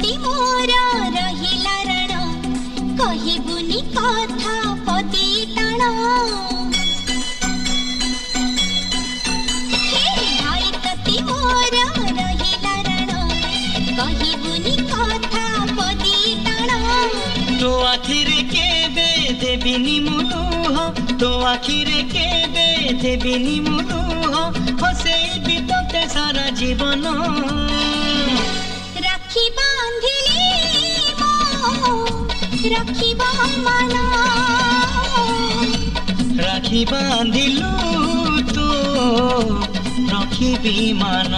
प्रति मोर रहिला रण कहिबुनी कथा पदी टाण भाई प्रति मोर रहिला रण कहिबुनी कथा पदी टाण तो आखिरे केबे देबिनी मुलुह तो आखिरे केबे देबिनी मुलुह हसेई बितते सारा जीवन राखी बांधिली मो राखिबा मन राखी बांधिलु तो रखिबी मान।